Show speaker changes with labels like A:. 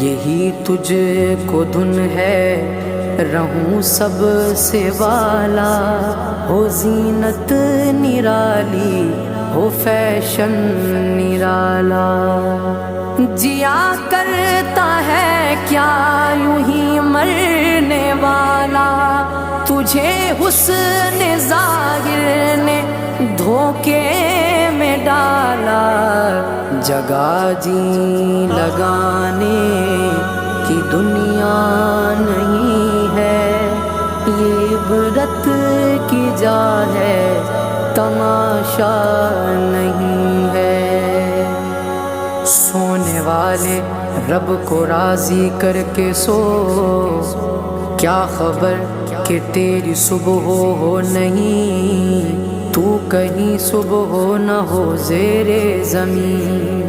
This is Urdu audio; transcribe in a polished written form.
A: یہی تجھ کو دھن ہے رہوں سب سے والا، ہو زینت نرالی ہو فیشن نرالا، جیا کرتا ہے کیا یوں ہی مرنے والا، تجھے حسن ظاہر نے دھوکے میں ڈالا، جگہ جی لگانے کی دنیا نہیں ہے، یہ عبرت کی جا ہے تماشا نہیں ہے، سونے والے رب کو راضی کر کے سو، کیا خبر کہ تیری صبح ہو نہیں، تو کہیں صبح ہو نہ ہو زیر زمین۔